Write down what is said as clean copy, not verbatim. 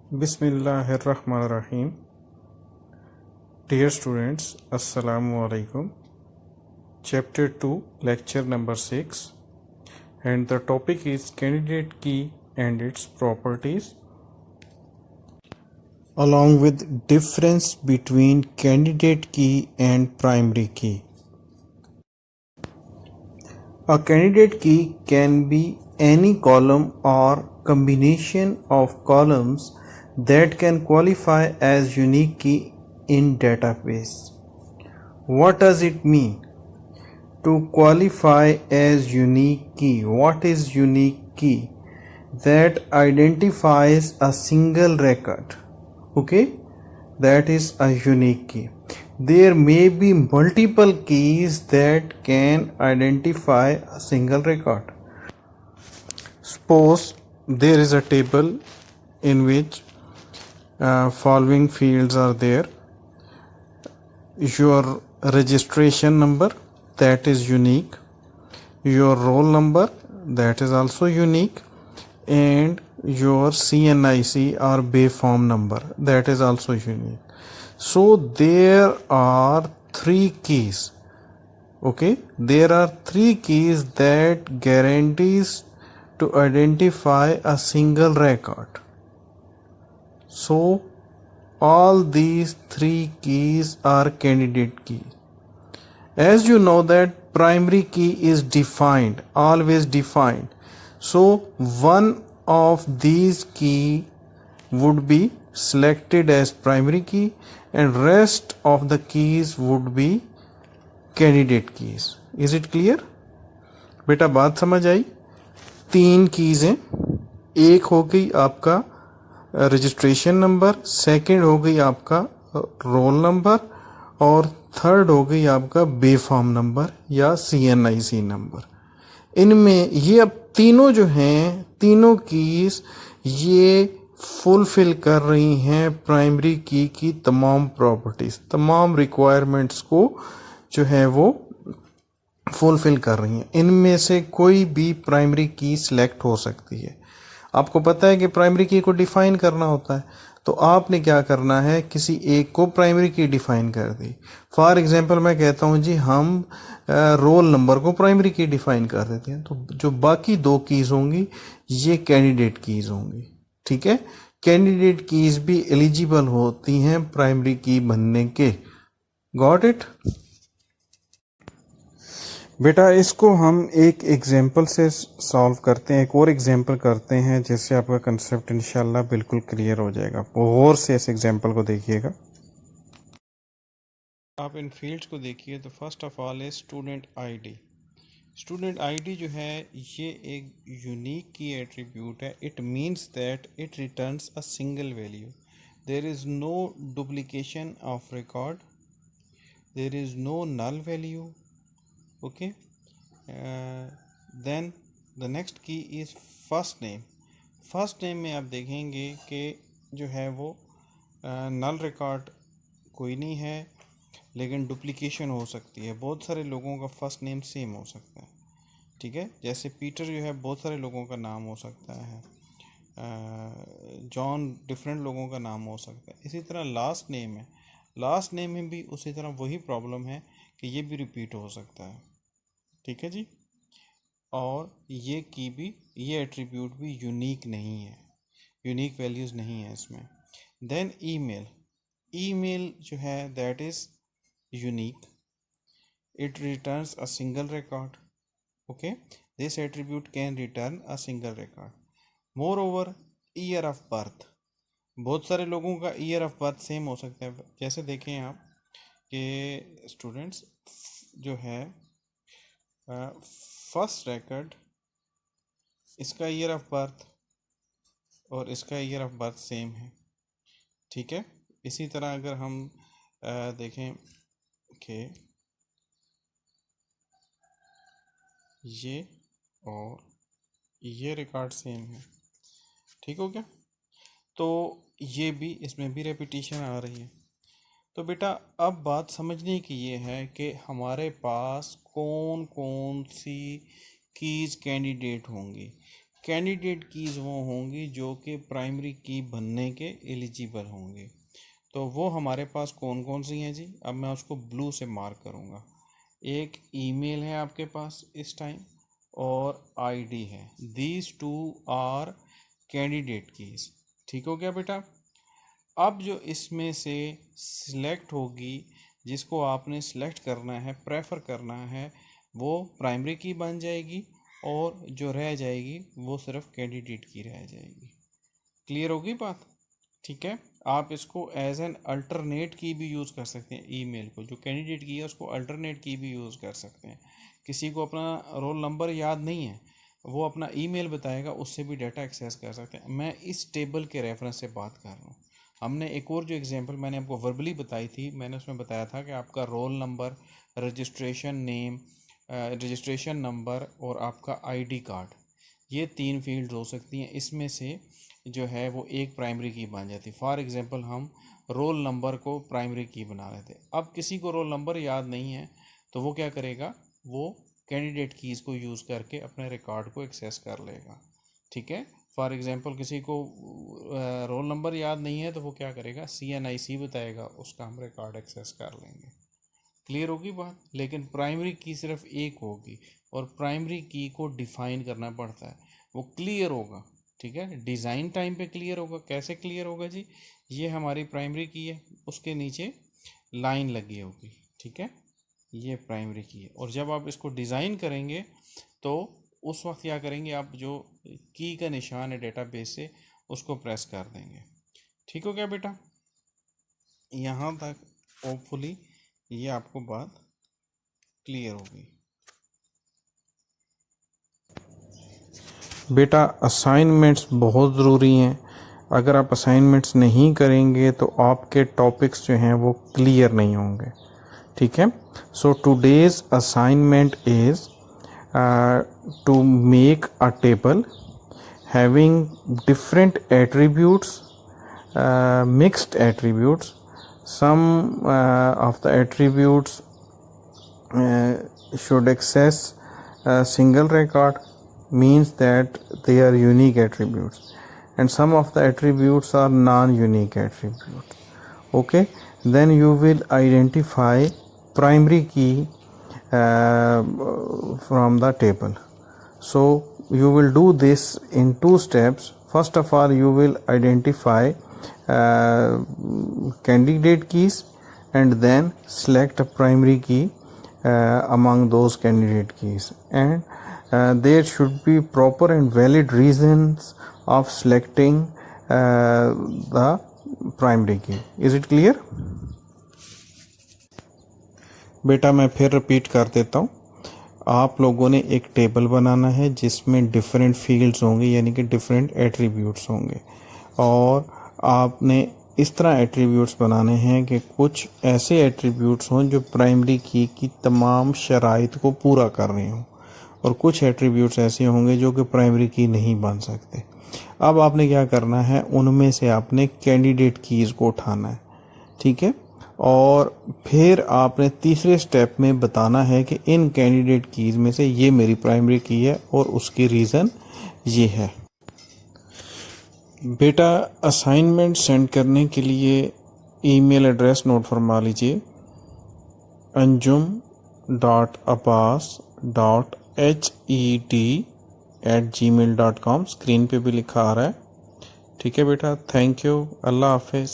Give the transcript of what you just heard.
Bismillahirrahmanirrahim. Dear students, Assalamu alaikum. Chapter 2, lecture number 6, and the topic is candidate key and its properties, along with difference between candidate key and primary key. A candidate key can be any column or combination of columns that can qualify as unique key in database. What does it mean? To qualify as unique key. What is unique key? That identifies a single record. Okay, that is a unique key. There may be multiple keys that can identify a single record. Suppose there is a table in which following fields are there. Your registration number, that is unique. Your roll number, that is also unique. And your CNIC or Bay form number, that is also unique. So there are three keys. Okay, there are three keys that guarantees to identify a single record. So all these three keys are candidate key. As you know that primary key is defined, always defined. So one of these key would be selected as primary key and rest of the keys would be candidate keys. Is it clear? बेटा बात समझ आई? तीन keys हैं. एक हो गई आपका registration number, second हो गई आपका रोल नंबर और थर्ड हो गई आपका बे फॉर्म नंबर या CNIC नंबर. इनमें ये अब तीनों जो हैं, तीनों कीज ये फुलफिल कर रही हैं प्राइमरी की तमाम प्रॉपर्टीज, तमाम रिक्वायरमेंट्स को जो है वो फुलफिल कर रही हैं. इनमें से कोई भी प्राइमरी की सिलेक्ट हो सकती है. आपको पता है कि प्राइमरी की को डिफाइन करना होता है, तो आपने क्या करना है, किसी एक को प्राइमरी की डिफाइन कर दी. फॉर एग्जांपल मैं कहता हूं जी हम रोल नंबर को प्राइमरी की डिफाइन कर देते हैं, तो जो बाकी दो कीज होंगी ये कैंडिडेट कीज होंगी. ठीक है, कैंडिडेट कीज भी एलिजिबल होती हैं प्राइमरी की बनने के. Got it? बेटा इसको हम एक एग्जांपल से सॉल्व करते हैं, एक और एग्जांपल करते हैं जिससे आपका कंसेप्ट इंशाल्लाह बिल्कुल क्लियर हो जाएगा. गौर से इस एग्जांपल को देखिएगा. आप इन फील्ड्स को देखिए तो फर्स्ट ऑफ ऑल है स्टूडेंट आईडी. स्टूडेंट आईडी जो है ये एक यूनिक की एट्रीब्यूट है. It means that it returns a single value. There is no duplication of record, there is no null value. Okay, then the next key is first name. First name में आप देखेंगे कि जो है वो नल record कोई नहीं है, लेकिन डुप्लीकेशन हो सकती है. बहुत सारे लोगों का फर्स्ट नेम सेम हो सकता है. ठीक है, जैसे पीटर जो है बहुत सारे लोगों का नाम हो सकता है, जॉन डिफरेंट लोगों का नाम हो सकता है. इसी तरह लास्ट नेम है, लास्ट नेम में भी उसी तरह वही प्रॉब्लम है कि ये भी रिपीट हो सकता है. ठीक है जी, और ये की भी, ये एट्रीब्यूट भी यूनिक नहीं है, यूनिक वैल्यूज़ नहीं है इसमें. Then email. ईमेल जो है that is unique, it returns a single record. Okay, this attribute can return a single record. More over year of birth, बहुत सारे लोगों का ईयर ऑफ बर्थ सेम हो सकता है. जैसे देखें आप कि स्टूडेंट्स जो है फर्स्ट रिकॉर्ड, इसका ईयर ऑफ बर्थ और इसका ईयर ऑफ बर्थ सेम है. ठीक है, इसी तरह अगर हम देखें कि ये और ये रिकॉर्ड सेम है. ठीक हो गया, तो ये भी, इसमें भी रेपिटेशन आ रही है. तो बेटा अब बात समझने की ये है कि हमारे पास कौन कौन सी कीज़ कैंडिडेट होंगी. कैंडिडेट कीज़ वो होंगी जो कि प्राइमरी की बनने के एलिजिबल होंगी। तो वो हमारे पास कौन कौन सी हैं जी? अब मैं उसको ब्लू से मार्क करूँगा। एक ईमेल है आपके पास इस टाइम और आईडी है। These two are candidate keys. ठीक हो गया बेटा? अब जो इसमें से सिलेक्ट होगी, जिसको आपने सिलेक्ट करना है, प्रेफर करना है, वो प्राइमरी की बन जाएगी और जो रह जाएगी वो सिर्फ कैंडिडेट की रह जाएगी। क्लियर होगी बात? ठीक है। आप इसको एज एन अल्टरनेट की भी यूज़ कर सकते हैं। ईमेल को जो कैंडिडेट की है उसको अल्टरनेट की भी यूज़ कर सकते हैं। किसी को अपना रोल नंबर याद नहीं है, वो अपना ईमेल बताएगा, उससे भी डाटा एक्सेस कर सकते हैं। मैं इस टेबल के रेफरेंस से बात कर रहा हूँ। हमने एक और जो एग्जांपल मैंने आपको वर्बली बताई थी, मैंने उसमें बताया था कि आपका roll number, registration name, registration number और आपका आईडी कार्ड, ये 3 फील्ड हो सकती हैं। इसमें से जो है वो एक प्राइमरी की बन जाती है। फॉर एग्जांपल हम रोल नंबर को प्राइमरी की बना रहे थे। अब किसी को रोल नंबर याद नहीं है तो वो क्या करेगा? वो कैंडिडेट कीज़ को यूज़ करके अपने रिकॉर्ड को एक्सेस कर लेगा। ठीक है। फॉर एग्जांपल किसी को रोल नंबर याद नहीं है तो वो क्या करेगा? CNIC बताएगा, उसका हम रिकॉर्ड एक्सेस कर लेंगे। क्लियर होगी बात? लेकिन प्राइमरी की सिर्फ एक होगी और प्राइमरी की को डिफाइन करना पड़ता है। वो क्लियर होगा, ठीक है, डिज़ाइन टाइम पे क्लियर होगा। कैसे क्लियर होगा जी? ये हमारी प्राइमरी की है, उसके नीचे लाइन लगी होगी, ठीक है, ये प्राइमरी की है। और जब आप इसको डिज़ाइन करेंगे तो उस वक्त क्या करेंगे? आप जो की का निशान है डेटाबेस से, उसको प्रेस कर देंगे। ठीक हो गया बेटा? यहाँ तक होपफुली ये आपको बात क्लियर होगी। बेटा असाइनमेंट्स बहुत ज़रूरी हैं। अगर आप असाइनमेंट्स नहीं करेंगे तो आपके टॉपिक्स जो हैं वो क्लियर नहीं होंगे। ठीक है। So today's assignment is to make a table having different attributes, mixed attributes. Some of the attributes should access a single record, means that they are unique attributes, and some of the attributes are non-unique attributes. Okay, then you will identify primary key from the table. So you will do this in 2 steps. First of all, you will identify candidate keys and then select a primary key among those candidate keys, and there should be proper and valid reasons of selecting the primary key. Is it clear? बेटा मैं फिर repeat कर देता हूँ। आप लोगों ने एक टेबल बनाना है जिसमें डिफरेंट फील्ड्स होंगे, यानी कि डिफरेंट एट्रीब्यूट्स होंगे, और आपने इस तरह एट्रीब्यूट्स बनाने हैं कि कुछ ऐसे एट्रीब्यूट्स हों जो प्राइमरी की तमाम शराइत को पूरा कर रहे हों, और कुछ एट्रीब्यूट्स ऐसे होंगे जो कि प्राइमरी की नहीं बन सकते। अब आपने क्या करना है? उनमें से आपने कैंडिडेट कीज़ को उठाना है, ठीक है, और फिर आपने तीसरे स्टेप में बताना है कि इन कैंडिडेट कीज़ में से ये मेरी प्राइमरी की है और उसकी रीज़न ये है। बेटा असाइनमेंट सेंड करने के लिए ईमेल एड्रेस नोट फरमा लीजिए, anjum.abbas.het@gmail.com। स्क्रीन पे भी लिखा आ रहा है। ठीक है बेटा, थैंक यू, अल्लाह हाफिज़।